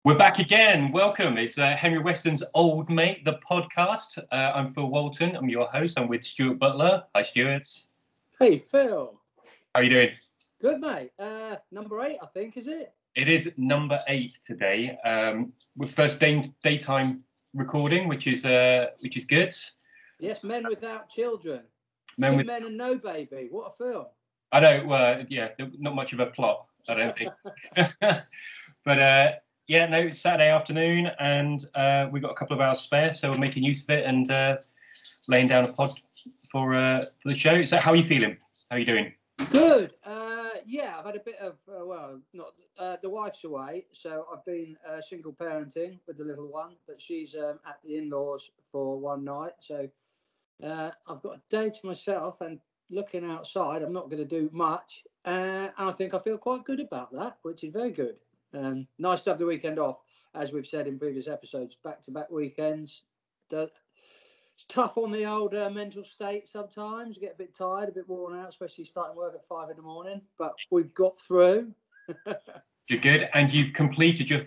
We're back again. Welcome. It's Henry Weston's Old Mate, the podcast. I'm Phil Walton. I'm your host. I'm with Stuart Butler. Hi, Stuart. Hey, Phil. How are you doing? Good, mate. Number 8, I think, is it? It is number 8 today. With first daytime recording, which is good. Yes, Men Without Children. Men and No Baby. What a film. I know. Not much of a plot, I don't think. But yeah, no, it's Saturday afternoon, and we've got a couple of hours spare, so we're making use of it and laying down a pod for the show. So, how are you feeling? How are you doing? Good. Yeah, I've had a bit of the wife's away, so I've been single parenting with the little one, but she's at the in-laws for one night, so I've got a day to myself. And looking outside, I'm not going to do much, and I think I feel quite good about that, which is very good. Nice to have the weekend off, as we've said in previous episodes. Back-to-back weekends. It's tough on the old mental state sometimes. You get a bit tired, a bit worn out, especially starting work at 5 a.m. But we've got through. Good. And you've completed your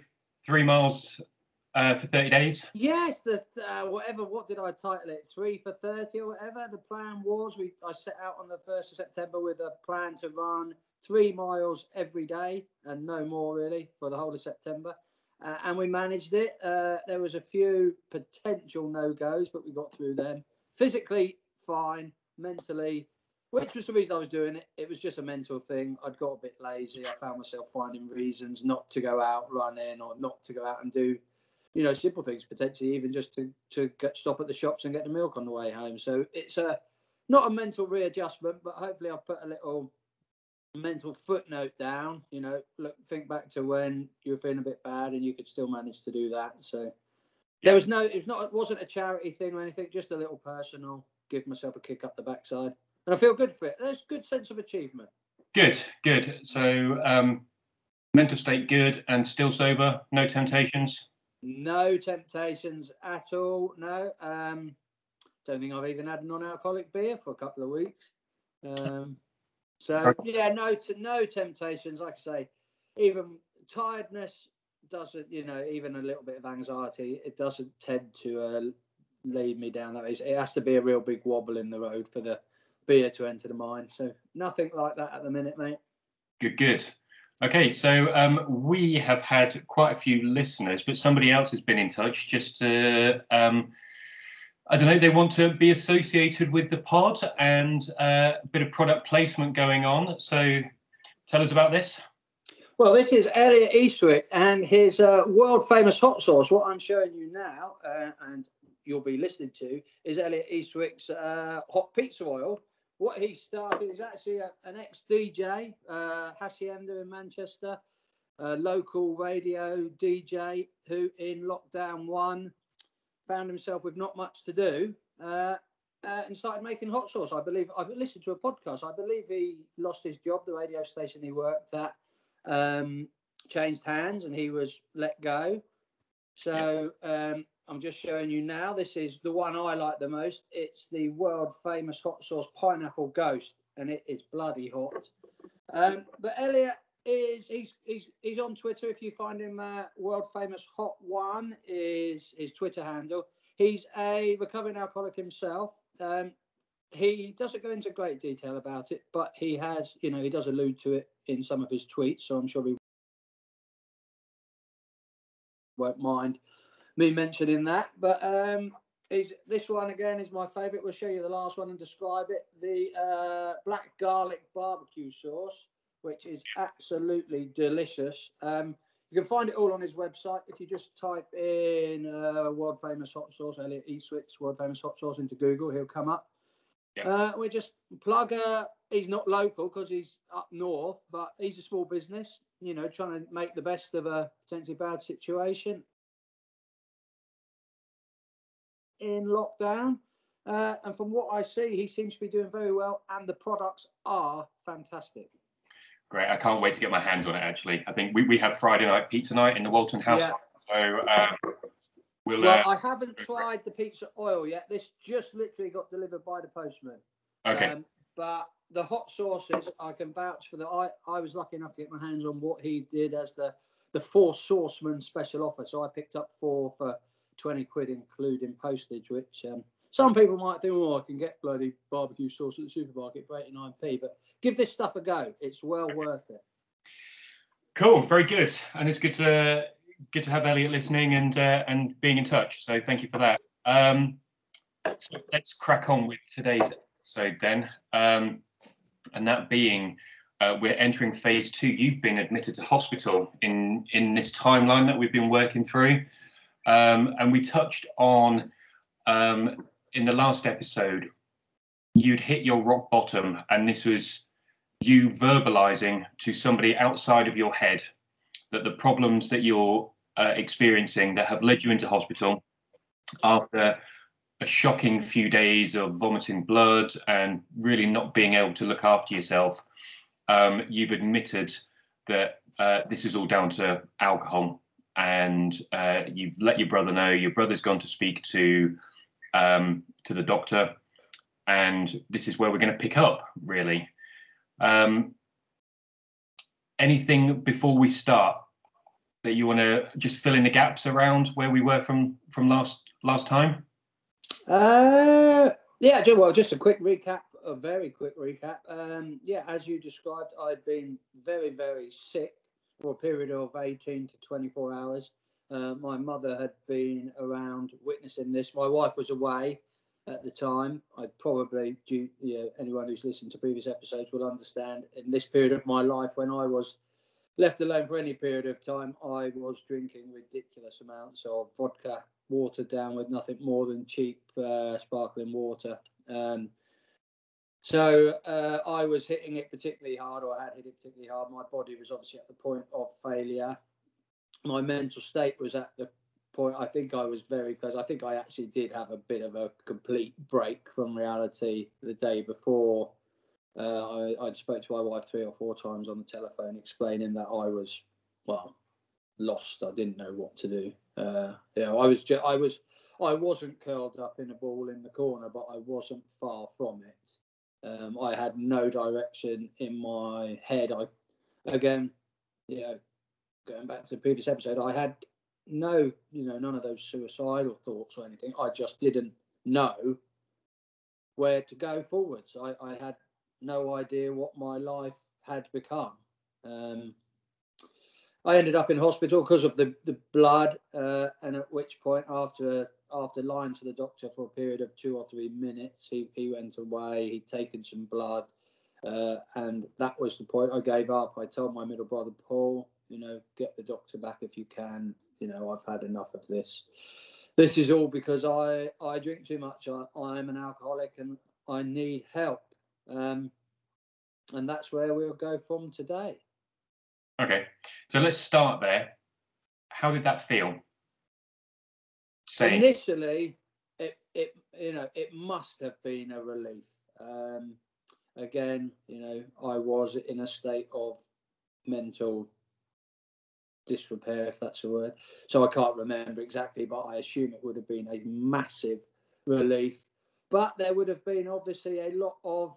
3 miles for 30 days? Yes. What did I title it? 3 for 30 or whatever. The plan was, I set out on the 1st of September with a plan to run 3 miles every day and no more really for the whole of September. And we managed it. There was a few potential no-goes, but we got through them. Physically, fine. Mentally, which was the reason I was doing it. It was just a mental thing. I'd got a bit lazy. I found myself finding reasons not to go out running or not to go out and do, simple things, potentially even just to stop at the shops and get the milk on the way home. So it's not a mental readjustment, but hopefully I've put a little mental footnote down. Think back to when you were feeling a bit bad and you could still manage to do that. So it wasn't a charity thing or anything, just a little personal, give myself a kick up the backside, and I feel good for it. There's a good sense of achievement. Good. So mental state good and still sober, no temptations? No temptations at all. No. Don't think I've even had a non-alcoholic beer for a couple of weeks. So yeah, no temptations. Like I say, even tiredness doesn't, even a little bit of anxiety, it doesn't tend to lead me down that way. It has to be a real big wobble in the road for the beer to enter the mind. So nothing like that at the minute, mate. Good. Okay, so we have had quite a few listeners, but somebody else has been in touch just to I don't know, they want to be associated with the pod and a bit of product placement going on. So tell us about this. Well, this is Elliot Eastwick and his world famous hot sauce. What I'm showing you now, and you'll be listening to, is Elliot Eastwick's hot pizza oil. What he started is actually an ex-DJ, Hacienda in Manchester, a local radio DJ who in lockdown 1 found himself with not much to do and started making hot sauce. I believe I've listened to a podcast. I believe he lost his job. The radio station he worked at changed hands and he was let go. So I'm just showing you now. This is the one I like the most. It's the world famous hot sauce Pineapple Ghost, and it is bloody hot. But Elliot he's on Twitter. If you find him, world famous hot one is his Twitter handle. He's a recovering alcoholic himself. He doesn't go into great detail about it, but he has, he does allude to it in some of his tweets. So I'm sure he won't mind me mentioning that. But this one again is my favourite. We'll show you the last one and describe it. The black garlic barbecue sauce, which is absolutely delicious. You can find it all on his website. If you just type in world famous hot sauce, Elliot Eastwick's world famous hot sauce into Google, he'll come up. Yeah. We just plug he's not local because he's up north, but he's a small business, trying to make the best of a potentially bad situation in lockdown. And from what I see, he seems to be doing very well, and the products are fantastic. Great. I can't wait to get my hands on it, actually. I think we have Friday night pizza night in the Walton house. Yeah. So I haven't tried the pizza oil yet. This just literally got delivered by the postman. Okay. But the hot sauces, I can vouch for that. I was lucky enough to get my hands on what he did as the the 4 Sauceman special offer. So I picked up 4 for 20 quid, including postage, which some people might think, oh, I can get bloody barbecue sauce at the supermarket for 89p, but give this stuff a go. It's well worth it. Cool, very good, and it's good to have Elliot listening and being in touch. So thank you for that. So let's crack on with today's episode then, and that being we're entering phase 2. You've been admitted to hospital in this timeline that we've been working through, and we touched on in the last episode you'd hit your rock bottom, and this was you verbalizing to somebody outside of your head that the problems that you're experiencing that have led you into hospital after a shocking few days of vomiting blood and really not being able to look after yourself, you've admitted that this is all down to alcohol, and you've let your brother know. Your brother's gone to speak to the doctor, and this is where we're going to pick up, really. Anything before we start that you want to just fill in the gaps around where we were from last time? Yeah, well, just a quick recap, a very quick recap. Yeah, as you described, I'd been very, very sick for a period of 18 to 24 hours. My mother had been around witnessing this. My wife was away at the time. Anyone who's listened to previous episodes will understand, in this period of my life, when I was left alone for any period of time, I was drinking ridiculous amounts of vodka, watered down with nothing more than cheap sparkling water. So I was hitting it particularly hard, or I had hit it particularly hard. My body was obviously at the point of failure. My mental state was at the point, I think I was very close. I think I actually did have a bit of a complete break from reality the day before. I'd spoke to my wife 3 or 4 times on the telephone, explaining that I was, well, lost. I didn't know what to do. I wasn't curled up in a ball in the corner, but I wasn't far from it. I had no direction in my head. Going back to the previous episode, I had none of those suicidal thoughts or anything. I just didn't know where to go forwards. I had no idea what my life had become. I ended up in hospital because of the blood, and at which point, after lying to the doctor for a period of 2 or 3 minutes, he went away. He'd taken some blood, and that was the point I gave up. I told my middle brother Paul, get the doctor back if you can. I've had enough of this. This is all because I drink too much. I'm an alcoholic and I need help. And that's where we'll go from today. Okay, so let's start there. How did that feel? Initially, it must have been a relief. Again, I was in a state of mental disrepair, if that's a word. So I can't remember exactly, but I assume it would have been a massive relief. But there would have been obviously a lot of,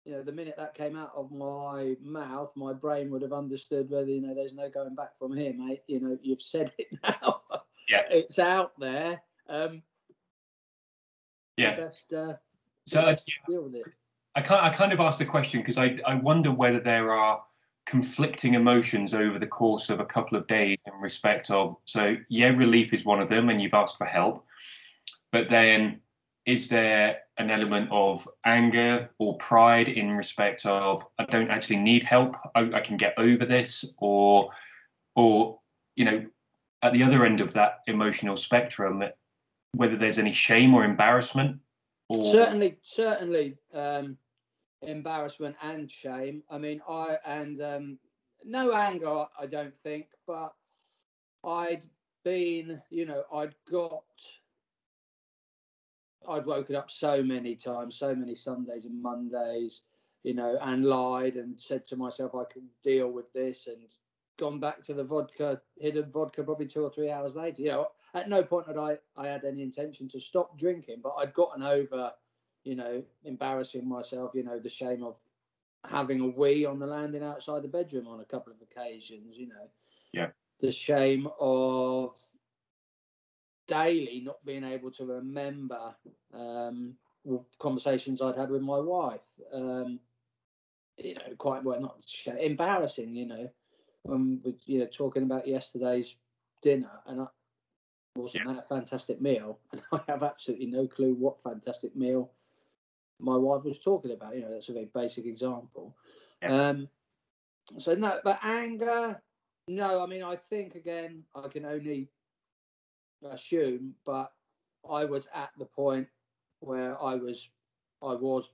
the minute that came out of my mouth, my brain would have understood whether, there's no going back from here, mate. You've said it now. Yeah. It's out there. Yeah. Best deal with it. I kind of asked the question because I wonder whether there are conflicting emotions over the course of a couple of days in respect of, relief is one of them and you've asked for help, but then is there an element of anger or pride in respect of, I don't actually need help, I can get over this, or at the other end of that emotional spectrum, whether there's any shame or embarrassment? Or certainly embarrassment and shame. I mean, no anger, I don't think, but I'd been, I'd woken up so many times, so many Sundays and Mondays, and lied and said to myself I could deal with this, and gone back to the hidden vodka probably 2 or 3 hours later. At no point had I had any intention to stop drinking, but I'd gotten over, embarrassing myself, the shame of having a wee on the landing outside the bedroom on a couple of occasions, you know. Yeah. The shame of daily not being able to remember conversations I'd had with my wife. You know, quite well, not embarrassing, you know, when we, you know, talking about yesterday's dinner, and wasn't that a fantastic meal? And I have absolutely no clue what fantastic meal my wife was talking about. You know, that's a very basic example. Yeah. So no, but anger, no. I mean, I think again, I can only assume, but I was at the point where I was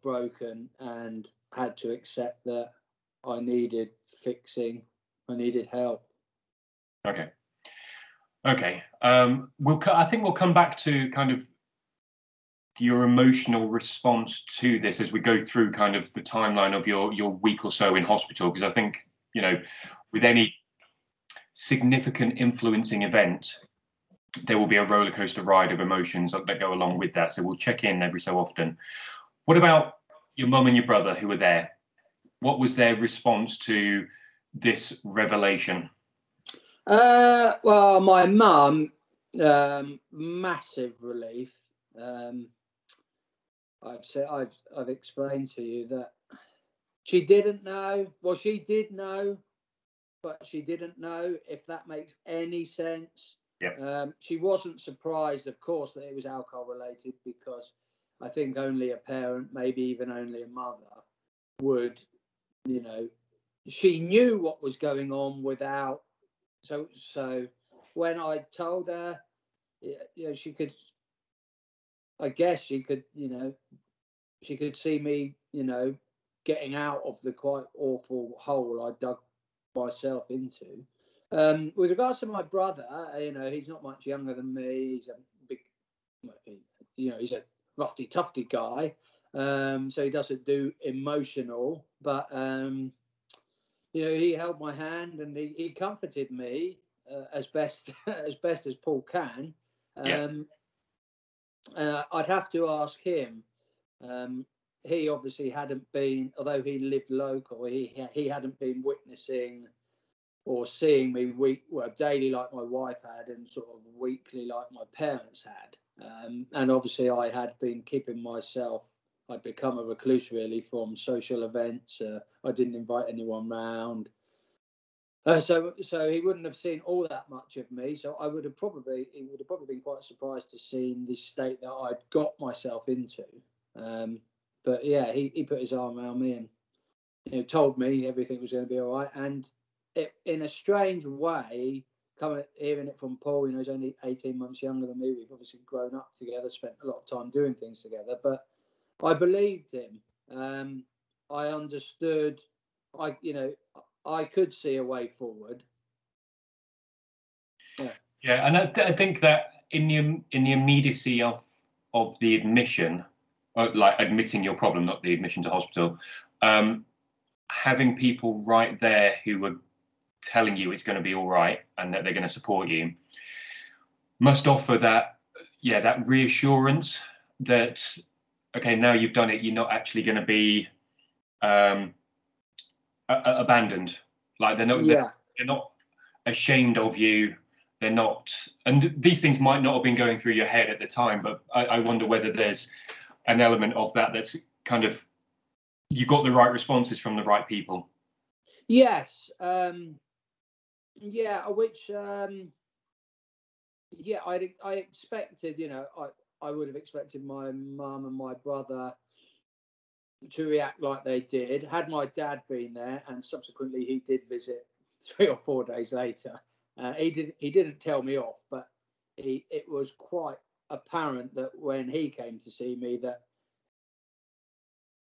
broken and had to accept that I needed fixing, I needed help. Okay. Okay. I think we'll come back to kind of your emotional response to this as we go through kind of the timeline of your week or so in hospital, because I think, you know, with any significant influencing event, there will be a roller coaster ride of emotions that go along with that. So we'll check in every so often. What about your mum and your brother who were there? What was their response to this revelation? Well, my mum, massive relief. I've explained to you that she didn't know. Well, she did know, but she didn't know, if that makes any sense. Yeah. She wasn't surprised, of course, that it was alcohol related, because I think only a parent, maybe even only a mother, would, you know, she knew what was going on without. So when I told her, you know, she could, I guess she could, you know, she could see me, you know, getting out of the quite awful hole I dug myself into. With regards to my brother, you know, he's not much younger than me. He's a big, you know, he's a roughy, tufty guy. So he doesn't do emotional, but you know, he held my hand and he comforted me as best as Paul can. Yeah. I'd have to ask him. He obviously hadn't been, although he lived local, he hadn't been witnessing or seeing me daily like my wife had, and sort of weekly like my parents had. And obviously I had been keeping myself. I'd become a recluse really from social events. I didn't invite anyone round. So he wouldn't have seen all that much of me. So he would have probably been quite surprised to see the state that I'd got myself into. But yeah, he put his arm around me and, you know, told me everything was going to be all right. And in a strange way, hearing it from Paul, you know, he's only 18 months younger than me. We've obviously grown up together, spent a lot of time doing things together. But I believed him. I understood. I could see a way forward. Yeah. Yeah, and I think that in the immediacy of the admission, like admitting your problem, not the admission to hospital, having people right there who were telling you it's going to be all right and that they're going to support you must offer that reassurance that, okay, now you've done it, you're not actually going to be abandoned. Like they're not ashamed of you. They're not, and these things might not have been going through your head at the time, but I wonder whether there's an element of that that's kind of, you got the right responses from the right people. Yes. Which I expected, you know, I would have expected my mum and my brother to react like they did. Had my dad been there, and subsequently he did visit 3 or 4 days later, he didn't tell me off, but it was quite apparent that when he came to see me, that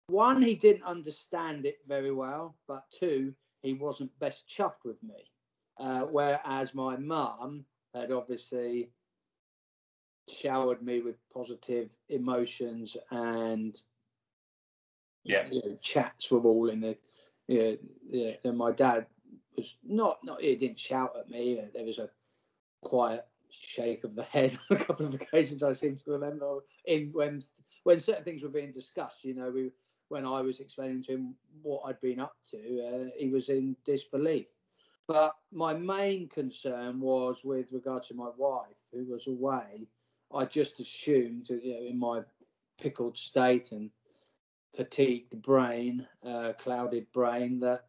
one, he didn't understand it very well, but two, he wasn't best chuffed with me. Whereas my mum had obviously showered me with positive emotions and chats were all in the. And my dad was not. He didn't shout at me. There was a quiet shake of the head on a couple of occasions, I seem to remember. When certain things were being discussed, you know, when I was explaining to him what I'd been up to, he was in disbelief. But my main concern was with regard to my wife, who was away. I just assumed, in my pickled state and fatigued brain, clouded brain, that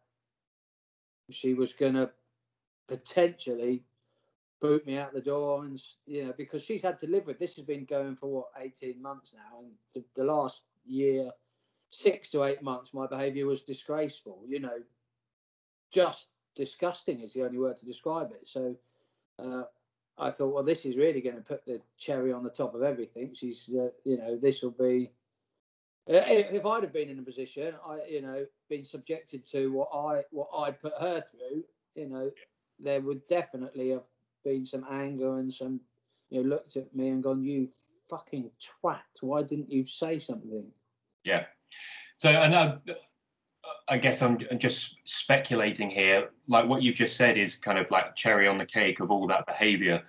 she was going to potentially boot me out the door, and because she's had to live with this. Has been going for 18 months now, and the last year, 6 to 8 months, my behaviour was disgraceful. Just disgusting is the only word to describe it. So I thought, well, this is really going to put the cherry on the top of everything. She's, this will be. If I'd have been in a position, been subjected to what I'd put her through, there would definitely have been some anger and some, looked at me and gone, "You fucking twat! Why didn't you say something?" Yeah. So, and I guess I'm just speculating here. Like what you've just said is kind of like cherry on the cake of all that behaviour.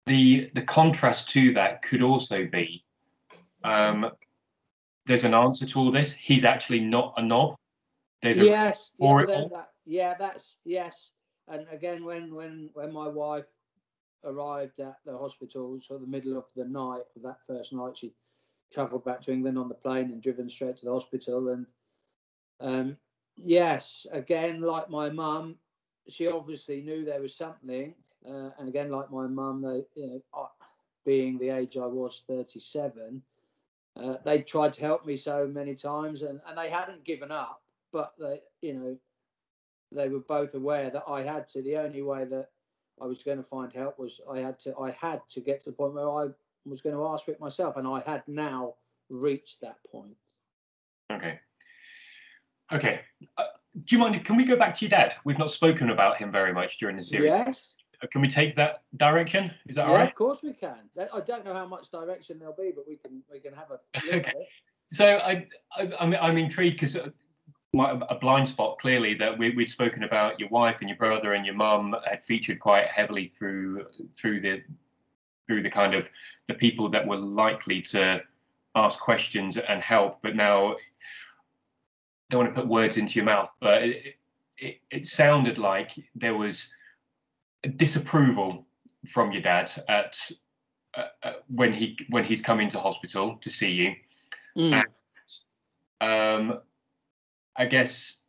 The contrast to that could also be, there's an answer to all this. He's actually not a knob. There's a yes. That's yes. And again, when my wife arrived at the hospital, sort of the middle of the night, that first night, she travelled back to England on the plane and driven straight to the hospital. And yes, again, like my mum, she obviously knew there was something. And again, like my mum, being the age I was, 37, they tried to help me so many times, and they hadn't given up, but they were both aware that I had to. The only way that I was going to find help was I had to get to the point where I was going to ask for it myself, and I had now reached that point. Okay. Do you mind? Can we go back to your dad? We've not spoken about him very much during the series. Yes. Can we take that direction? Is that all right? Yeah, of course we can. I don't know how much direction there'll be, but we can have a look at it. So I'm intrigued because a blind spot clearly that we'd spoken about your wife and your brother and your mum had featured quite heavily through the kind of the people that were likely to ask questions and help. But now, I don't want to put words into your mouth, but it sounded like there was disapproval from your dad at when he's come into hospital to see you. And I guess,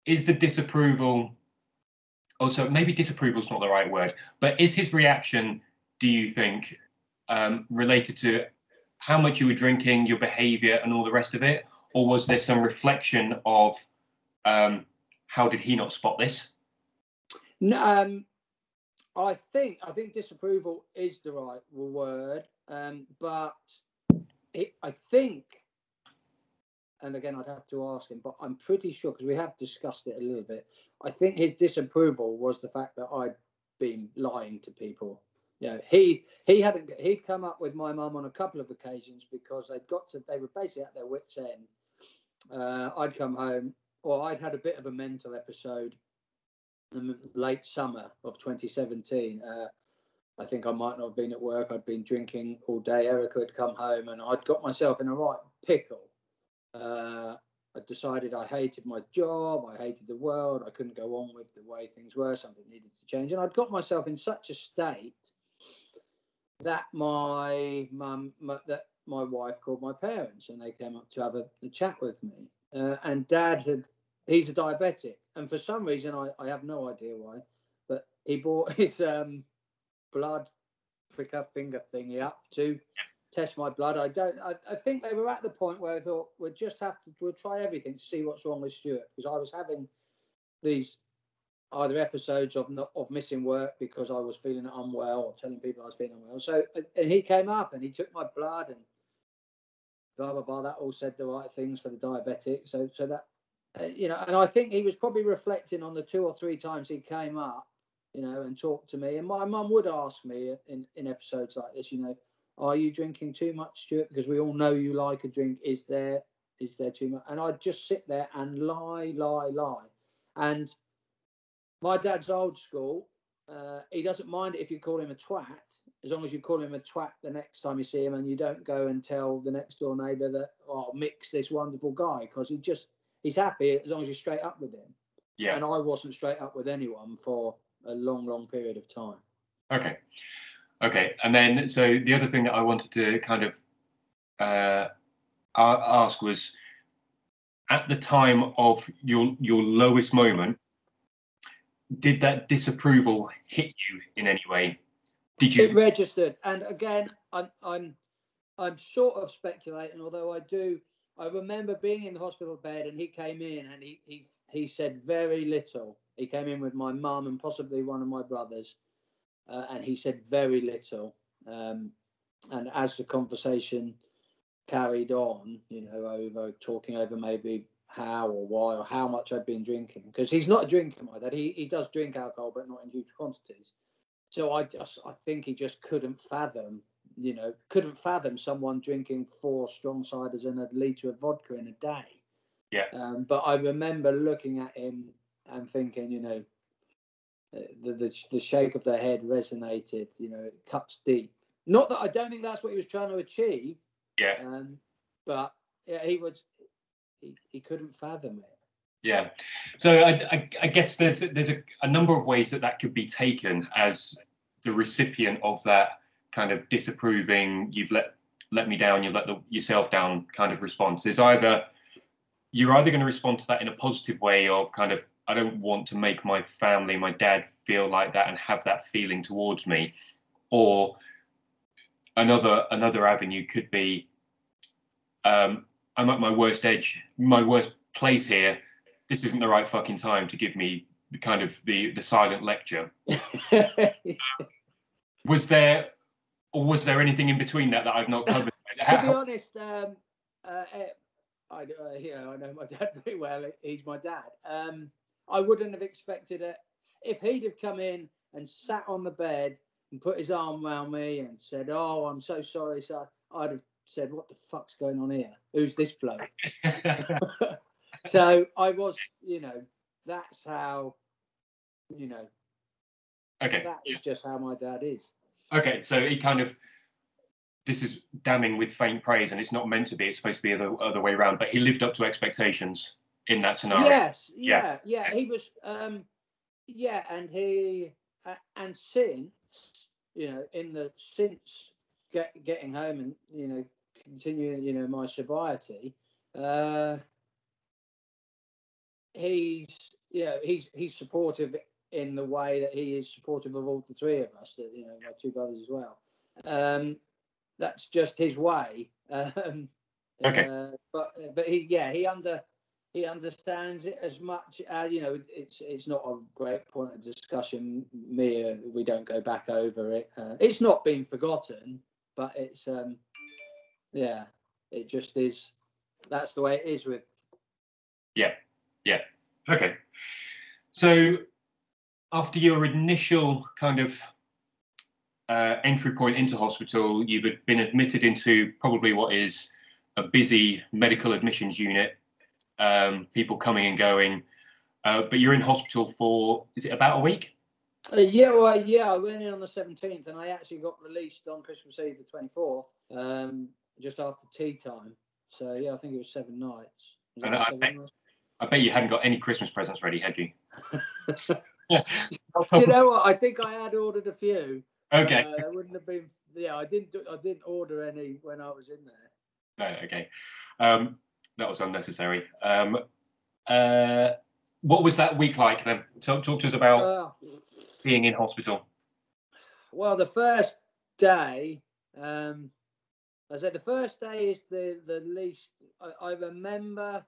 is the disapproval, also maybe disapproval is not the right word, but is his reaction, do you think, related to how much you were drinking, your behaviour and all the rest of it? Or was there some reflection of how did he not spot this? No, I think disapproval is the right word, but I think, and again I'd have to ask him, but I'm pretty sure, because we have discussed it a little bit, I think his disapproval was the fact that I'd been lying to people. He'd come up with my mum on a couple of occasions because they were basically at their wits' end. I'd come home, or I'd had a bit of a mental episode in the late summer of 2017. I think I might not have been at work. I'd been drinking all day. Erica had come home, and I'd got myself in a right pickle. I decided I hated my job. I hated the world. I couldn't go on with the way things were. Something needed to change. And I'd got myself in such a state that my wife called my parents, and they came up to have a chat with me. And Dad he's a diabetic. And for some reason, I have no idea why, but he brought his blood pricker finger thingy up to test my blood. I think they were at the point where I thought we'll try everything to see what's wrong with Stuart, because I was having these either episodes of missing work because I was feeling unwell, or telling people I was feeling unwell. So, and he came up and he took my blood and blah blah blah. That all said the right things for the diabetic. So that and I think he was probably reflecting on the 2 or 3 times he came up, and talked to me. And my mum would ask me in episodes like this, are you drinking too much, Stuart? Because we all know you like a drink. Is there too much? And I'd just sit there and lie. And my dad's old school. he doesn't mind it if you call him a twat, as long as you call him a twat the next time you see him, and you don't go and tell the next door neighbour that, oh, Mick's this wonderful guy, because he's happy as long as you're straight up with him. Yeah. And I wasn't straight up with anyone for a long period of time. Okay. And then, so the other thing that I wanted to kind of ask was, at the time of your lowest moment, did that disapproval hit you in any way? Did you? It registered, and again, I'm sort of speculating, although I remember being in the hospital bed, and he came in, and he said very little. He came in with my mum and possibly one of my brothers, and he said very little. And as the conversation carried on, over talking over maybe how or why or how much I'd been drinking, because he's not a drinker, my dad. He does drink alcohol, but not in huge quantities. So I think he just couldn't fathom someone drinking 4 strong ciders and a litre of vodka in a day. Yeah. But I remember looking at him and thinking, the shake of the head resonated. It cuts deep. Not that I don't think that's what he was trying to achieve. Yeah. But yeah, he couldn't fathom it. Yeah. So I guess there's a number of ways that could be taken as the recipient of that kind of disapproving, you've let me down, you've let yourself down kind of response. You're either going to respond to that in a positive way of kind of, I don't want to make my family, my dad feel like that and have that feeling towards me. Or another avenue could be, I'm at my worst edge, my worst place here. This isn't the right fucking time to give me the kind of the silent lecture. Was there anything in between that I've not covered? To be honest, I know my dad very well. He's my dad. I wouldn't have expected it if he'd have come in and sat on the bed and put his arm around me and said, "Oh, I'm so sorry, sir." I'd have said, "What the fuck's going on here? Who's this bloke?" So I was, that's how, Okay. That is just how my dad is. Okay, so he kind of, this is damning with faint praise, and it's not meant to be. It's supposed to be the other way around. But he lived up to expectations in that scenario. Yes, yeah. He was, and he, and since, since getting home and continuing, my sobriety, he's supportive in the way that he is supportive of all the 3 of us, my 2 brothers as well. That's just his way. Okay. But he understands it as much as, it's not a great point of discussion. We don't go back over it. It's not been forgotten, but it's it just is. That's the way it is with. Yeah. Okay. So after your initial kind of entry point into hospital, you've been admitted into probably what is a busy medical admissions unit, people coming and going, but you're in hospital for, is it about a week? I went in on the 17th, and I actually got released on Christmas Eve, the 24th, just after tea time. So yeah, I think it was 7 nights. And I bet you hadn't got any Christmas presents ready, had you? Do you know what? I think I had ordered a few. Okay. It wouldn't have been. Yeah, I didn't order any when I was in there. No. Okay. That was unnecessary. What was that week like then? Talk to us about being in hospital. Well, the first day, I said the first day is the least. I remember.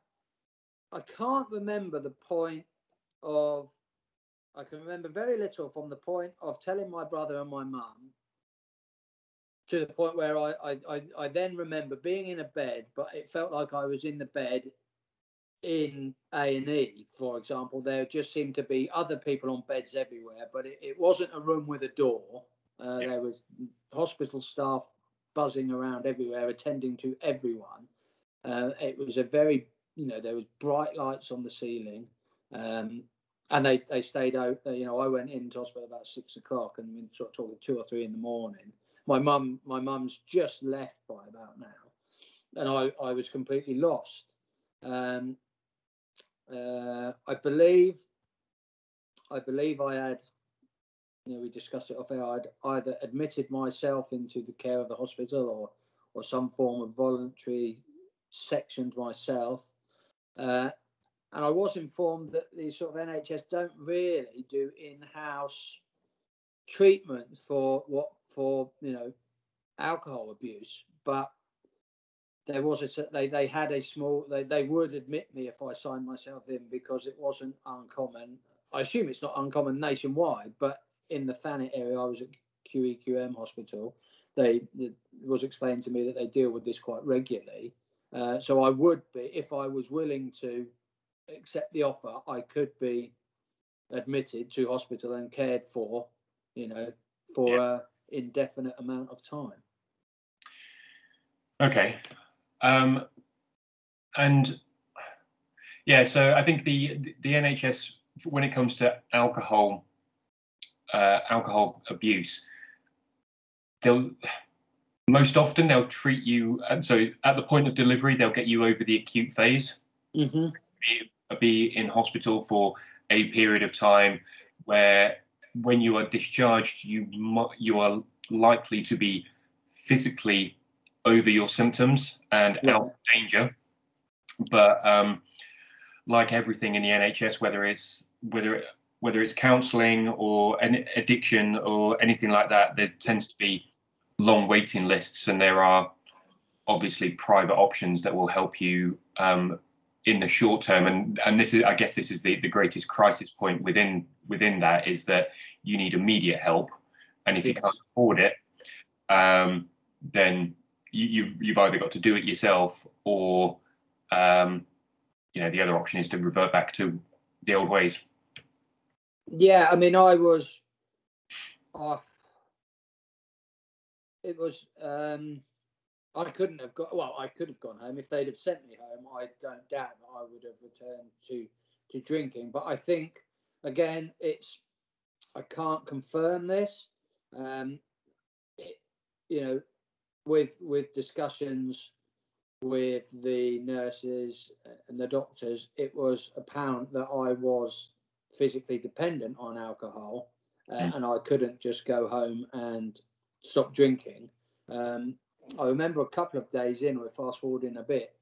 I can't remember the point of. I can remember very little from the point of telling my brother and my mum to the point where I then remember being in a bed, but it felt like I was in the bed in A&E, for example. There just seemed to be other people on beds everywhere, but it wasn't a room with a door. There was hospital staff buzzing around everywhere, attending to everyone. It was a very, there was bright lights on the ceiling. And they stayed out. You know, I went into hospital about 6 o'clock, and we sort of talking 2 or 3 in the morning. My mum's just left by about now, and I was completely lost. I believe I had, you know, we discussed it off air. I'd either admitted myself into the care of the hospital or some form of voluntary sectioned myself. And I was informed that the sort of NHS don't really do in-house treatment for you know, alcohol abuse, but there was they had a small, they would admit me if I signed myself in, because it wasn't uncommon. I assume it's not uncommon nationwide, but in the Thanet area, I was at QEQM Hospital. It was explained to me that they deal with this quite regularly. So I would be, if I was willing to accept the offer, I could be admitted to hospital and cared for, you know, for an indefinite amount of time. Okay. And yeah, so I think the NHS, when it comes to alcohol abuse, most often they'll treat you, and so at the point of delivery they'll get you over the acute phase. Mm-hmm. Be in hospital for a period of time where, when you are discharged, you are likely to be physically over your symptoms and out of danger. But like everything in the NHS, whether it's counselling or an addiction or anything like that, there tends to be long waiting lists, and there are obviously private options that will help you in the short term. And this is, I guess, this is the greatest crisis point within that, is that you need immediate help, and if you can't afford it, then you've either got to do it yourself, or you know, the other option is to revert back to the old ways. Yeah, I mean, I couldn't have got, well, I could have gone home. If they'd have sent me home, I don't doubt that I would have returned to drinking. But I think, again, I can't confirm this. You know, with discussions with the nurses and the doctors, it was apparent that I was physically dependent on alcohol, and I couldn't just go home and stop drinking. I remember a couple of days in, we're fast forwarding a bit,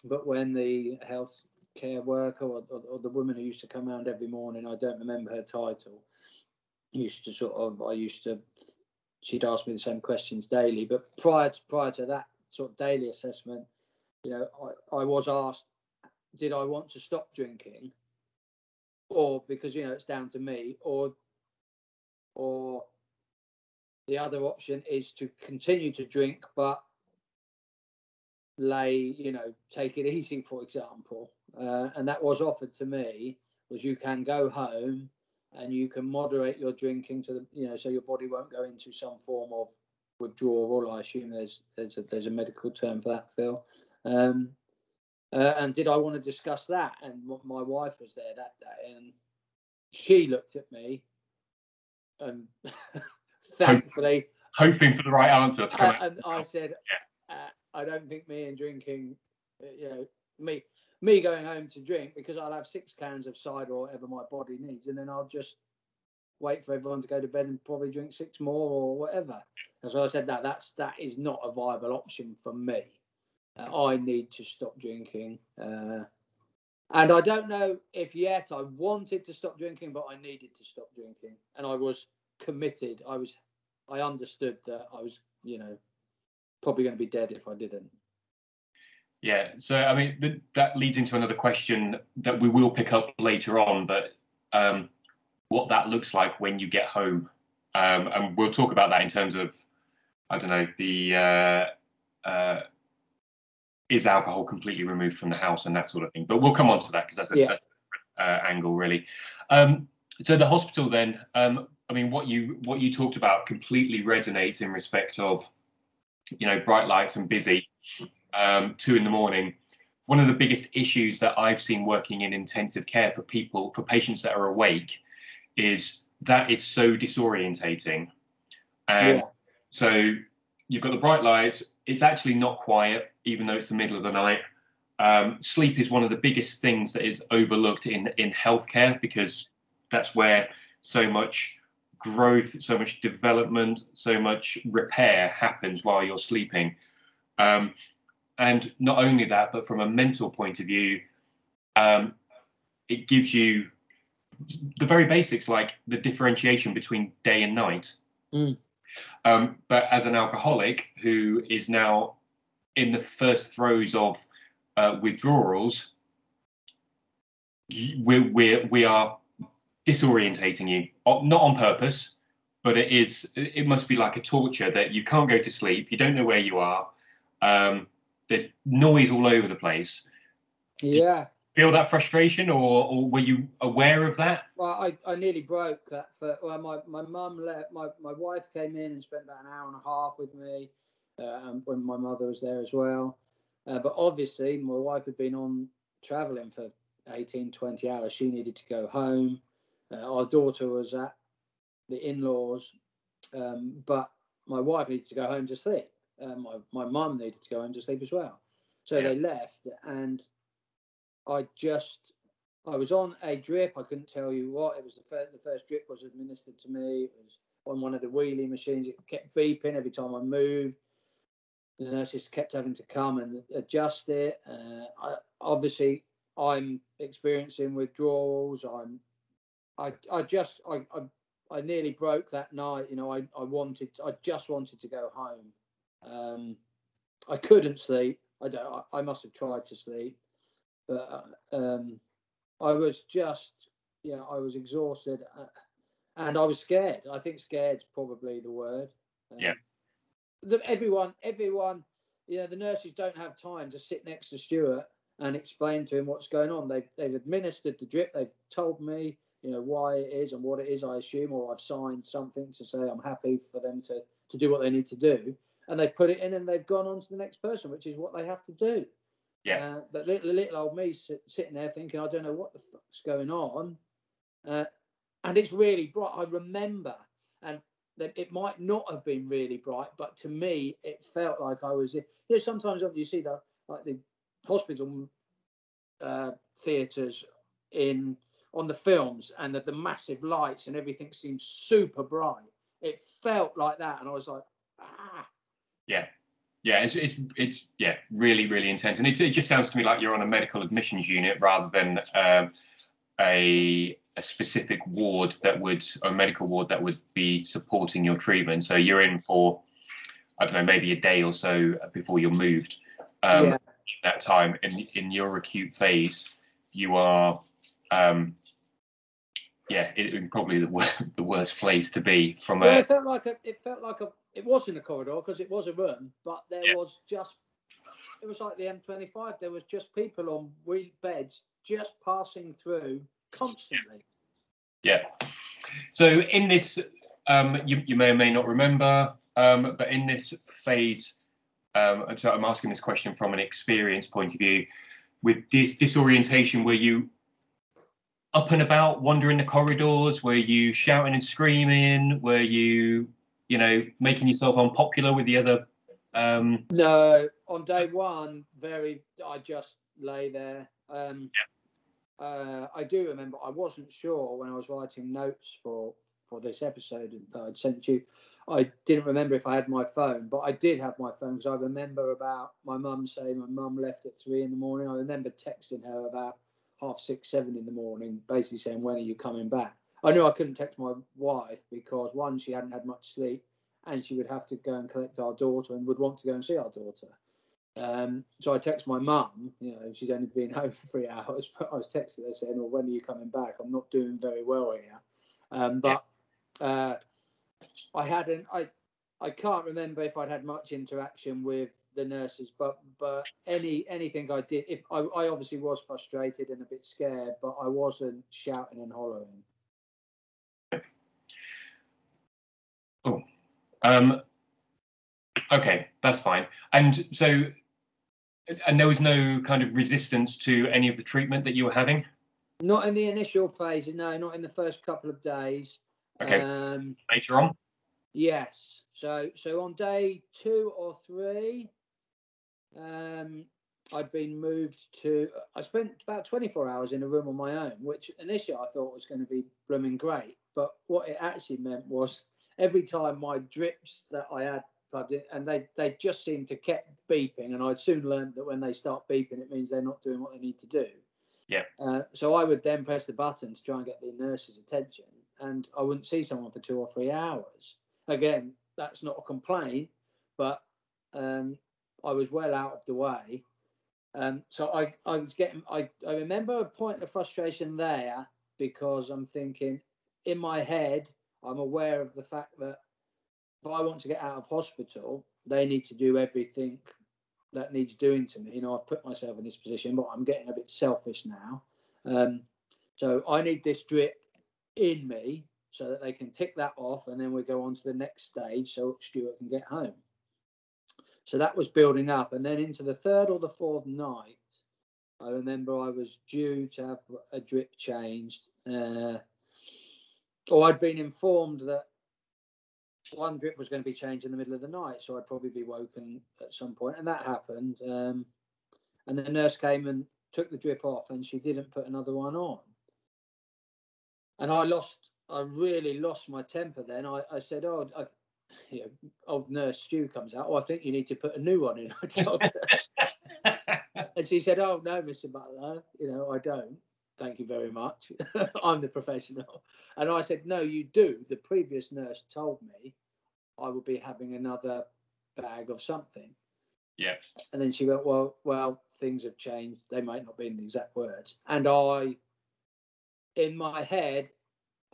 but when the health care worker or the woman who used to come around every morning, I don't remember her title, she'd ask me the same questions daily. But prior to that sort of daily assessment, you know, I was asked, did I want to stop drinking, or because, you know, it's down to me, or the other option is to continue to drink, but take it easy, for example. And that was offered to me, was you can go home and you can moderate your drinking to the, you know, so your body won't go into some form of withdrawal. I assume there's a medical term for that, Phil. And did I want to discuss that? And my wife was there that day, and she looked at me, and thankfully, hoping for the right answer to come out. And I said, I don't think me and drinking, you know, me going home to drink, because I'll have 6 cans of cider or whatever my body needs, and then I'll just wait for everyone to go to bed and probably drink 6 more or whatever. And so I said, no, that is not a viable option for me. I need to stop drinking. And I don't know if yet I wanted to stop drinking, but I needed to stop drinking, and I was committed. I understood that I was, you know, probably going to be dead if I didn't. Yeah, so I mean, that leads into another question that we will pick up later on, but what that looks like when you get home. And we'll talk about that in terms of, I don't know, the is alcohol completely removed from the house and that sort of thing. But we'll come on to that, because that's a different angle, really. So the hospital then, I mean, what you talked about completely resonates in respect of, you know, bright lights and busy, 2 in the morning. one of the biggest issues that I've seen working in intensive care for patients that are awake, is that is so disorientating. And so you've got the bright lights. It's actually not quiet, even though it's the middle of the night. Sleep is one of the biggest things that is overlooked in healthcare, because that's where so much growth, so much development, so much repair happens while you're sleeping. And not only that, but from a mental point of view, it gives you the very basics, like the differentiation between day and night. But as an alcoholic who is now in the first throes of withdrawals, we are disorientating you, not on purpose, but it must be like a torture that you can't go to sleep, you don't know where you are, there's noise all over the place. Yeah. Feel that frustration, or were you aware of that? Well, I nearly broke that. My mum left. My wife came in and spent about an hour and a half with me when my mother was there as well. But obviously, my wife had been on travelling for 18, 20 hours. She needed to go home. Our daughter was at the in-laws, but my wife needed to go home to sleep. My mum needed to go home to sleep as well. So they left, and I was on a drip. I couldn't tell you what. It was the first drip was administered to me. It was on one of the wheelie machines. It kept beeping every time I moved. The nurses kept having to come and adjust it. I'm experiencing withdrawals. I nearly broke that night. You know, I just wanted to go home. I couldn't sleep. I must have tried to sleep, but I was I was exhausted, and I was scared. I think scared's probably the word. Everyone, the nurses don't have time to sit next to Stuart and explain to him what's going on. They've administered the drip. They've told me, why it is and what it is, I assume, or I've signed something to say I'm happy for them to do what they need to do. And they've put it in and they've gone on to the next person, which is what they have to do. Yeah. But little old me sitting there thinking, I don't know what the fuck's going on. And it's really bright. I remember, and it might not have been really bright, but to me, it felt like I was in. Sometimes you see the hospital theatres on the films, and the massive lights and everything seems super bright. It felt like that, and I was like, ah. Yeah, it's really, really intense, and it just sounds to me like you're on a medical admissions unit rather than a specific ward a medical ward that would be supporting your treatment. So you're in for, I don't know, maybe a day or so before you're moved. That time in your acute phase, you are probably the worst place to be from a. It felt like it was in a corridor because it was a room, but there was just, it was like the M25. There was just people on wheel beds just passing through constantly. Yeah. So in this, you may or may not remember, but in this phase, so I'm asking this question from an experience point of view. With this disorientation, were you up and about, wandering the corridors? Were you shouting and screaming? Were you, making yourself unpopular with the other? No, on day one, I just lay there. I do remember I wasn't sure when I was writing notes for this episode that I'd sent you. I didn't remember if I had my phone, but I did have my phone because I remember about my mum saying my mum left at 3 a.m. I remember texting her about 6:30, 7 a.m, basically saying, when are you coming back? I knew I couldn't text my wife because, one, she hadn't had much sleep, and she would have to go and collect our daughter and would want to go and see our daughter. So I texted my mum, she's only been home for 3 hours, but I was texting her saying, well, when are you coming back? I'm not doing very well here. I can't remember if I'd had much interaction with the nurses, but anything I did, if I obviously was frustrated and a bit scared, but I wasn't shouting and hollering. Okay, that's fine. And so And there was no kind of resistance to any of the treatment that you were having? Not in the initial phases, no, not in the first couple of days. Okay. Later on? Yes. So on day 2 or 3, I'd been moved to. I spent about 24 hours in a room on my own, which initially I thought was going to be blooming great. But what it actually meant was every time my drips that I had plugged in, and they just seemed to kept beeping, and I'd soon learned that when they start beeping, it means they're not doing what they need to do. Yeah. So I would then press the button to try and get the nurse's attention, and I wouldn't see someone for 2 or 3 hours. Again, that's not a complaint, but I was well out of the way. So I was getting. I remember a point of frustration there, because I'm thinking in my head, I'm aware of the fact that if I want to get out of hospital, they need to do everything that needs doing to me. You know, I've put myself in this position, but I'm getting a bit selfish now. So I need this drip in me so that they can tick that off, and then we go on to the next stage so Stuart can get home. So that was building up, and then into the 3rd or the 4th night, I remember I was due to have a drip changed, or I'd been informed that one drip was going to be changed in the middle of the night, so I'd probably be woken at some point, and that happened. And the nurse came and took the drip off, and she didn't put another one on. And I really lost my temper then. I said, old nurse Stu comes out. Oh, I think you need to put a new one in. I told her. And she said, oh, no, Mr. Butler, I don't. Thank you very much. I'm the professional. And I said, no, you do. The previous nurse told me I would be having another bag of something. Yeah. And then she went, well, things have changed. They might not be in the exact words. And in my head,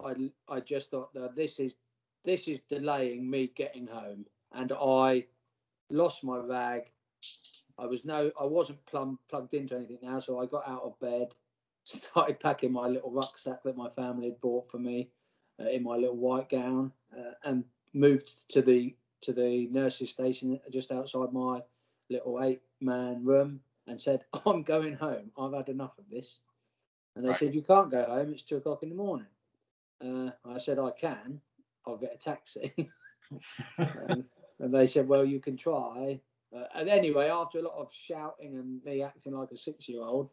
I just thought that this is delaying me getting home. And I lost my bag. I wasn't plugged into anything now, so I got out of bed, started packing my little rucksack that my family had bought for me in my little white gown, and moved to the nurse's station just outside my little 8-man room, and said, I'm going home. I've had enough of this. And they said, you can't go home. It's 2 o'clock in the morning. I said, I can. I'll get a taxi. And they said, well, you can try. And anyway, after a lot of shouting and me acting like a 6-year-old,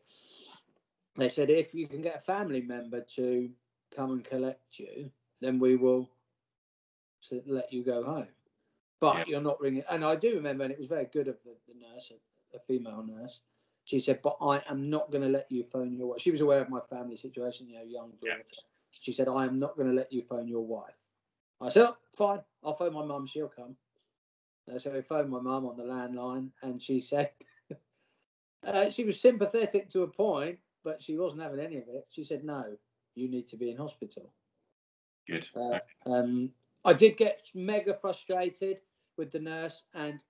they said, if you can get a family member to come and collect you, then we will let you go home. But you're not ringing. And I do remember, and it was very good of the nurse, a female nurse. She said, but I am not going to let you phone your wife. She was aware of my family situation, young daughter. Yeah. She said, I am not going to let you phone your wife. I said, oh, fine, I'll phone my mum, she'll come. So I phoned my mum on the landline, and she said, she was sympathetic to a point, but she wasn't having any of it. She said, no, you need to be in hospital. Good. I did get mega frustrated with the nurse, and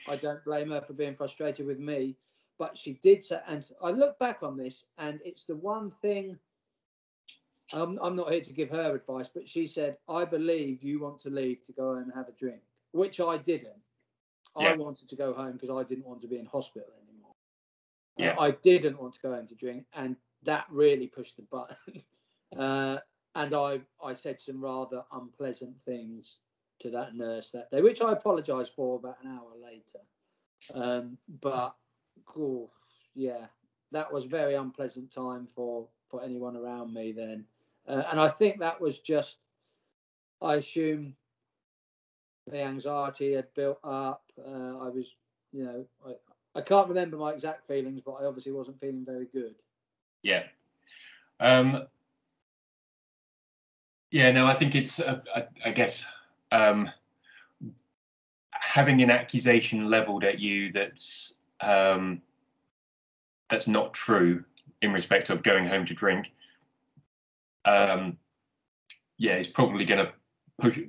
I don't blame her for being frustrated with me, but she did say, and I look back on this, and it's the one thing, I'm not here to give her advice, but she said, I believe you want to leave to go home and have a drink, which I didn't. Yeah. I wanted to go home because I didn't want to be in hospital anymore. Yeah. I didn't want to go home to drink, and that really pushed the button. And I said some rather unpleasant things to that nurse that day, which I apologised for about an hour later. But, yeah, that was a very unpleasant time for anyone around me then. And I think that was just, I assume the anxiety had built up. I was, I can't remember my exact feelings, but I obviously wasn't feeling very good. Yeah. Yeah, no, I think it's, I guess, having an accusation levelled at you that's not true in respect of going home to drink, is probably going to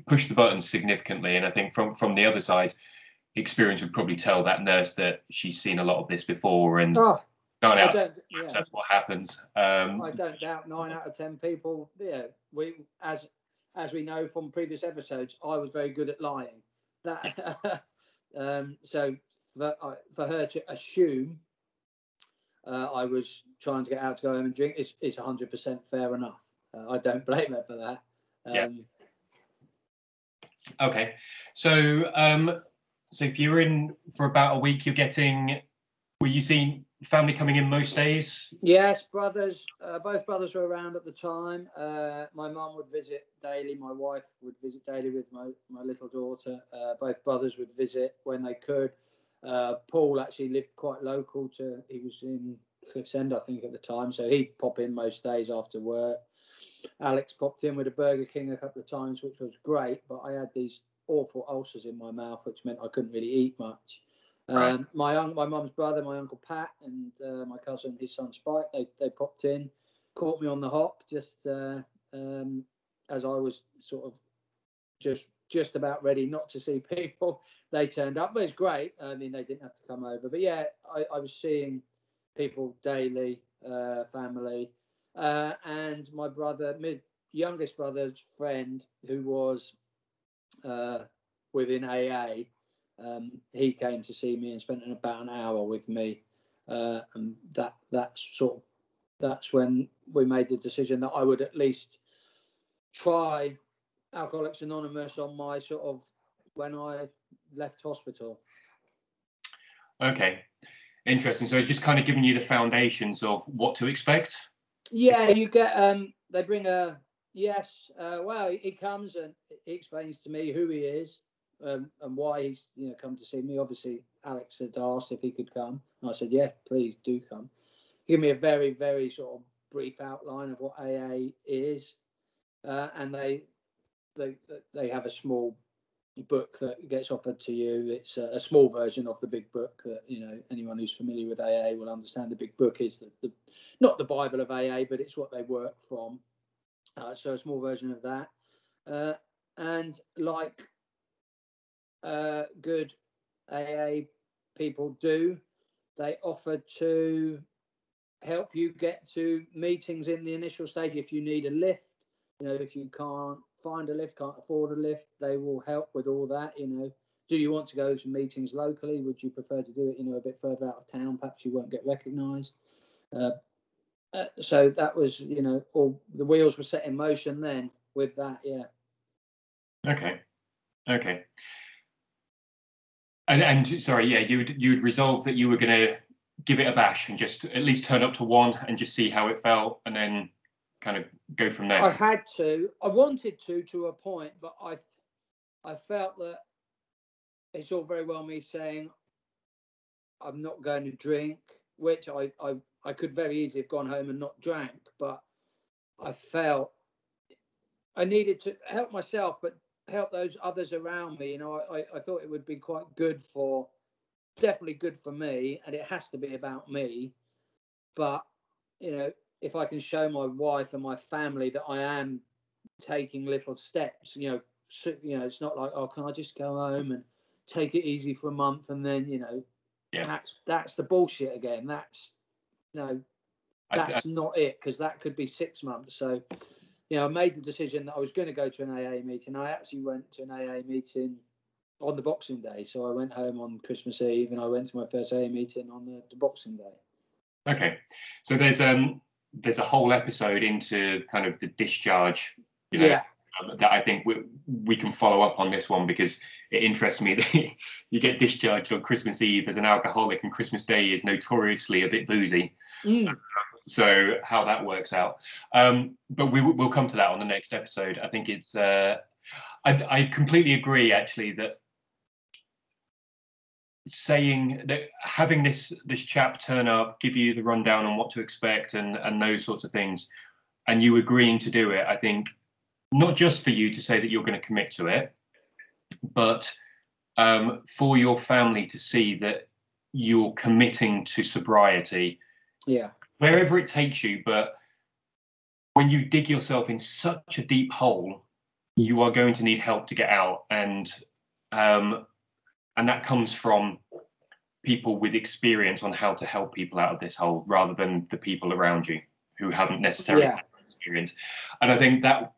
push the button significantly. And I think from the other side, experience would probably tell that nurse that she's seen a lot of this before, and that's what happens. I don't doubt 9 out of 10 people. Yeah, we as we know from previous episodes, I was very good at lying. That so for her to assume I was trying to get out to go home and drink. It's 100% fair enough. I don't blame her for that. Yeah. Okay. So, so if you're in for about a week, were you seeing family coming in most days? Yes, brothers. Both brothers were around at the time. My mum would visit daily. My wife would visit daily with my little daughter. Both brothers would visit when they could. Paul actually lived quite local he was in Cliffs End, I think, at the time, so he'd pop in most days after work. Alex popped in with a Burger King a couple of times, which was great, but I had these awful ulcers in my mouth, which meant I couldn't really eat much. Right. My mum's brother, my uncle Pat, and my cousin, his son Spike, they popped in, caught me on the hop, just as I was sort of just about ready not to see people. They turned up, but it's great. I mean, they didn't have to come over, but yeah, I was seeing people daily, family, and my youngest brother's friend, who was within AA. He came to see me and spent about an hour with me, and that's when we made the decision that I would at least try Alcoholics Anonymous on my sort of when I left hospital. Okay, interesting. So just kind of giving you the foundations of what to expect. Yeah, you get they bring well, he comes and he explains to me who he is. And why he's come to see me. Obviously, Alex had asked if he could come, and I said, "Yeah, please do come." Give me a very, very sort of brief outline of what AA is, and they have a small book that gets offered to you. It's a small version of the big book that anyone who's familiar with AA will understand. The big book is not the Bible of AA, but it's what they work from. So a small version of that, and like good AA people do, they offer to help you get to meetings in the initial stage. If you need a lift, if you can't find a lift, can't afford a lift, they will help with all that. Do you want to go to meetings locally? Would you prefer to do it a bit further out of town? Perhaps you won't get recognized. So that was all the wheels were set in motion then with that. Yeah. Okay. And sorry, yeah, you'd resolved that you were going to give it a bash and just at least turn up to one and just see how it felt, and then kind of go from there. I wanted to a point, but I felt that it's all very well me saying I'm not going to drink, which I could very easily have gone home and not drank, but I felt I needed to help myself, but help those others around me. I thought it would be quite definitely good for me, and it has to be about me. But if I can show my wife and my family that I am taking little steps, it's not like, oh, can I just go home and take it easy for a month and then yeah. That's the bullshit again. That's that's not it, because that could be 6 months. So I made the decision that I was going to go to an AA meeting. I actually went to an AA meeting on the Boxing Day. So I went home on Christmas Eve and I went to my first AA meeting on the Boxing Day. Okay. So there's a whole episode into kind of the discharge, that I think we can follow up on this one, because it interests me that you get discharged on Christmas Eve as an alcoholic, and Christmas Day is notoriously a bit boozy. So how that works out. But we'll come to that on the next episode. I think it's, I completely agree, actually, that saying that having this chap turn up, give you the rundown on what to expect and those sorts of things, and you agreeing to do it, I think, not just for you to say that you're going to commit to it, but for your family to see that you're committing to sobriety. Yeah. Wherever it takes you, but when you dig yourself in such a deep hole, you are going to need help to get out, and that comes from people with experience on how to help people out of this hole, rather than the people around you who haven't necessarily had experience. And I think that,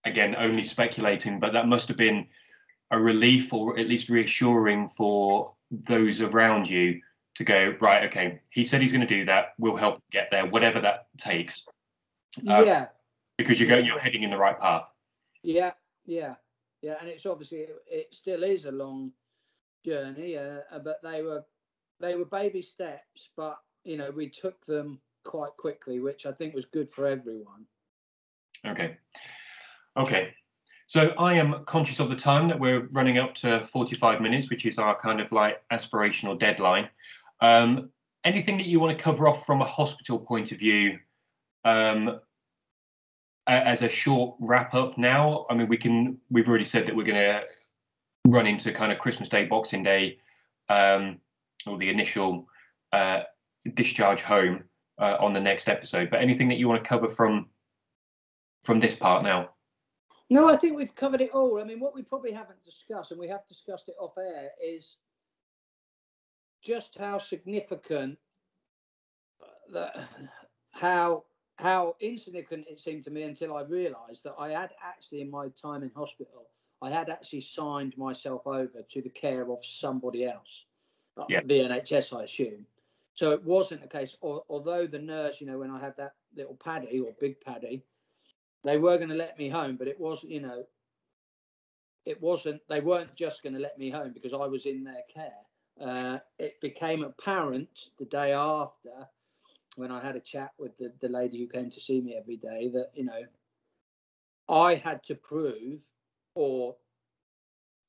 again, only speculating, but that must have been a relief, or at least reassuring for those around you, to go, right, okay, he said he's going to do that. We'll help him get there, whatever that takes. Yeah. Because you're heading in the right path. Yeah. And it's obviously, it still is a long journey, but they were baby steps, but, you know, we took them quite quickly, which I think was good for everyone. Okay. So I am conscious of the time that we're running up to 45 minutes, which is our kind of like aspirational deadline. Anything that you want to cover off from a hospital point of view as a short wrap up now? I mean, we've already said that we're going to run into kind of Christmas Day, Boxing Day, or the initial discharge home on the next episode. But anything that you want to cover from this part now? No, I think we've covered it all. I mean, what we probably haven't discussed, and we have discussed it off air, is just how significant how insignificant it seemed to me until I realised that I had actually, in my time in hospital, I had actually signed myself over to the care of somebody else, the NHS, I assume. So it wasn't a case, although the nurse, you know, when I had that little Paddy or big Paddy, they were going to let me home, but it wasn't, you know, they weren't just going to let me home because I was in their care. It became apparent the day after, when I had a chat with the lady who came to see me every day, that, you know, I had to prove, or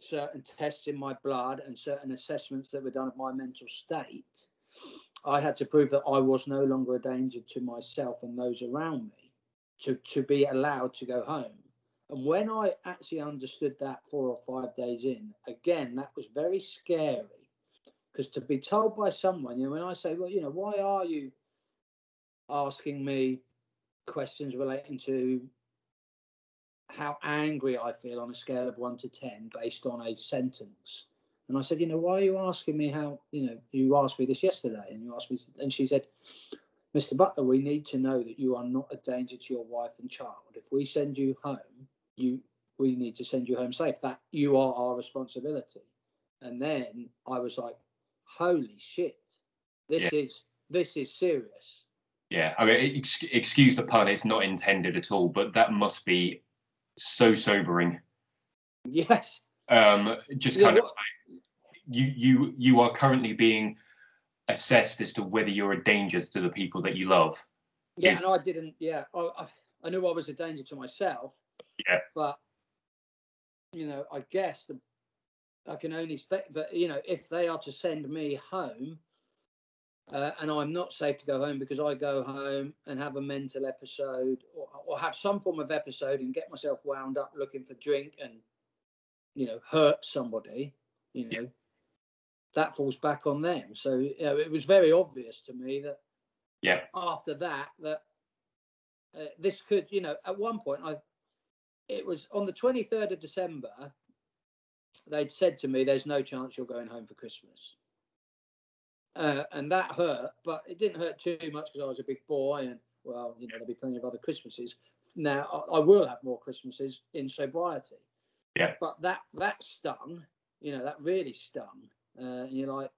certain tests in my blood and certain assessments that were done of my mental state, I had to prove that I was no longer a danger to myself and those around me to be allowed to go home. And when I actually understood that 4 or 5 days in, again, that was very scary, because to be told by someone, you know, when I say, well, you know, why are you asking me questions relating to how angry I feel on a scale of 1 to 10 based on a sentence? And I said, you know, why are you asking me how, you know, you asked me this yesterday, and you asked me, and she said, Mr. Butler, we need to know that you are not a danger to your wife and child. If we send you home, we need to send you home safe. That you are our responsibility. And then I was like, holy shit, this is serious. Yeah, I mean, excuse the pun, it's not intended at all, but that must be so sobering. Yes. Just kind of like, you are currently being assessed as to whether you're a danger to the people that you love. Yeah, and I didn't. Yeah, I knew I was a danger to myself. Yeah. But, you know, I guess I can only expect. But, you know, if they are to send me home, and I'm not safe to go home because I go home and have a mental episode or have some form of episode and get myself wound up looking for drink and, you know, hurt somebody, you know, that falls back on them. So, you know, it was very obvious to me that after that this could, you know, at one point it was on the 23rd of December, they'd said to me, there's no chance you're going home for Christmas. And that hurt, but it didn't hurt too much because I was a big boy and, well, you know, there'll be plenty of other Christmases. Now, I will have more Christmases in sobriety. Yeah. But that stung, you know, that really stung. And you're like,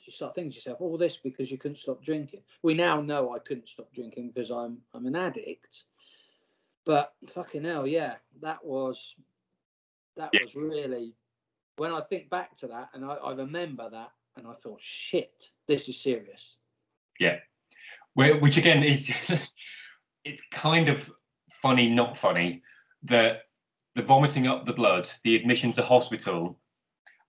you start thinking to yourself, all this because you couldn't stop drinking. We now know I couldn't stop drinking because I'm an addict. But fucking hell, yeah, that was really, when I think back to that and I remember that, and I thought, shit, this is serious. Yeah. Which again is, it's kind of funny, not funny, that the vomiting up the blood, the admission to hospital,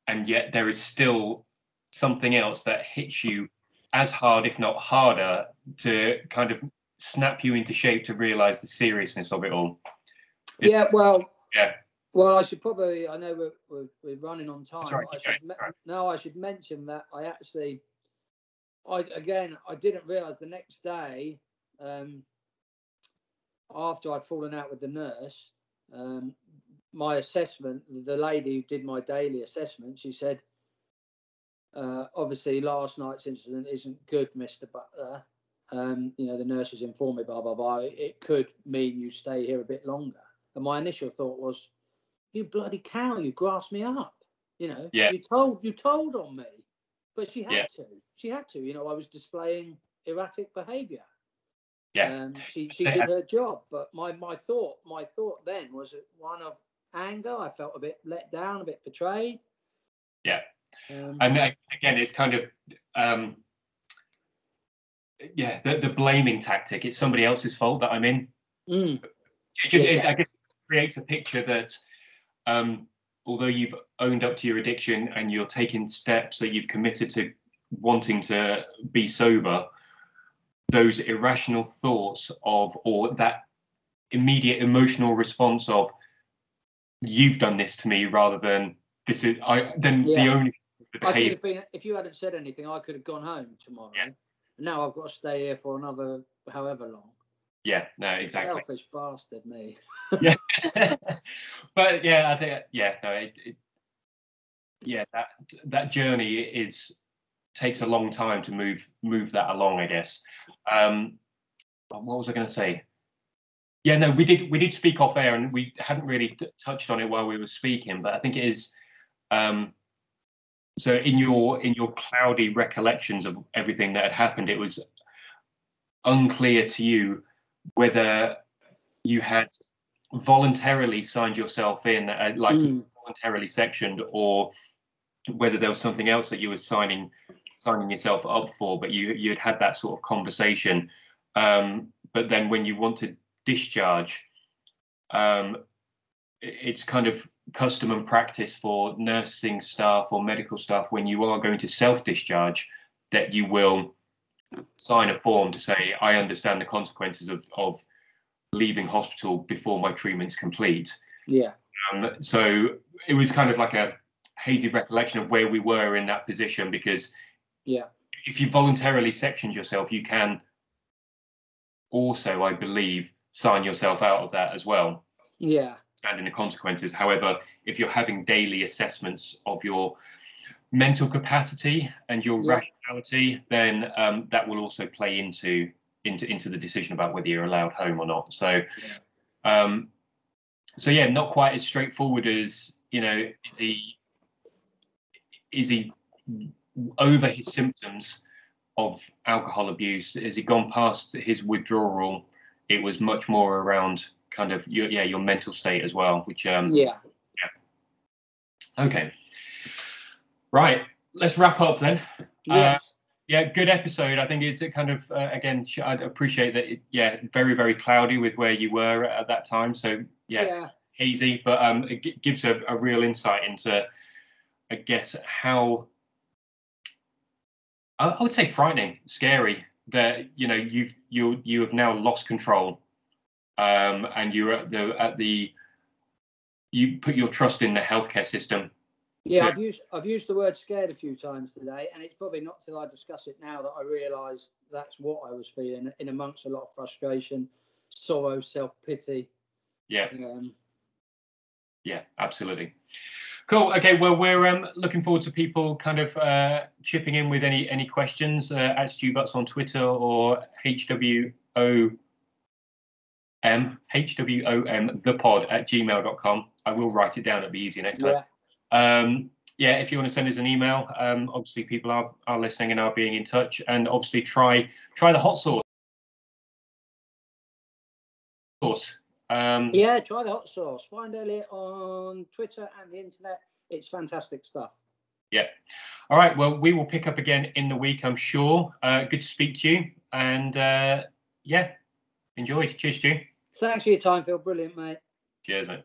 and yet there is still something else that hits you as hard, if not harder, to kind of snap you into shape to realise the seriousness of it all. Well, I should probably, I know we're running on time. Sorry, I should mention that I didn't realise the next day, after I'd fallen out with the nurse, my assessment, the lady who did my daily assessment, she said, obviously last night's incident isn't good, Mr. Butler. You know, the nurse has informed me, blah, blah, blah. It could mean you stay here a bit longer. And my initial thought was, you bloody cow, you grasped me up. You know, you told on me. But she had to. She had to. You know, I was displaying erratic behaviour. Yeah. She did her job, but my thought then was one of anger. I felt a bit let down, a bit betrayed. Yeah. And again, it's kind of the blaming tactic. It's somebody else's fault that I'm in. I guess it creates a picture that although you've owned up to your addiction and you're taking steps that you've committed to wanting to be sober, those irrational thoughts or that immediate emotional response of you've done this to me rather than this is the only behavior. I could have been, if you hadn't said anything, I could have gone home tomorrow. Yeah. Now I've got to stay here for another however long. Yeah, no, exactly. Selfish bastard, me. Yeah. But yeah, I think that journey takes a long time to move that along, I guess. What was I going to say? Yeah, no, we did speak off air, and we hadn't really touched on it while we were speaking, but I think it is. So in your cloudy recollections of everything that had happened, it was unclear to you whether you had voluntarily signed yourself in, voluntarily sectioned, or whether there was something else that you were signing yourself up for, but you had that sort of conversation. But then when you want to discharge, it's kind of custom and practice for nursing staff or medical staff when you are going to self-discharge that you will sign a form to say, I understand the consequences of leaving hospital before my treatment's complete. Yeah. So it was kind of like a hazy recollection of where we were in that position, because if you voluntarily sectioned yourself, you can also, I believe, sign yourself out of that as well. Yeah. Understanding the consequences. However, if you're having daily assessments of your mental capacity and your rationality, then that will also play into the decision about whether you're allowed home or not. So, not quite as straightforward as, you know, is he over his symptoms of alcohol abuse? Has he gone past his withdrawal? It was much more around kind of your mental state as well, which okay, right, let's wrap up then. Yes. Good episode. I think it's a kind of again, I'd appreciate that. Very, very cloudy with where you were at that time, so hazy, but it gives a real insight into, I guess, how I would say frightening, scary, that you have now lost control, and you're you put your trust in the healthcare system. Yeah, I've used the word scared a few times today, and it's probably not till I discuss it now that I realise that's what I was feeling, in amongst a lot of frustration, sorrow, self-pity. Yeah. Absolutely. Cool. Okay. Well, we're looking forward to people kind of chipping in with any questions at Stu Butts on Twitter, or HWOM thepod@gmail.com. I will write it down. It'll be easier next time. If you want to send us an email, obviously people are listening and are being in touch, and obviously try the hot sauce. Try the hot sauce. Find Elliot on Twitter and the internet. It's fantastic stuff. Yeah. All right. Well, we will pick up again in the week, I'm sure. Good to speak to you, and enjoy. Cheers, Stu. Thanks for your time, Phil. Brilliant, mate. Cheers, mate.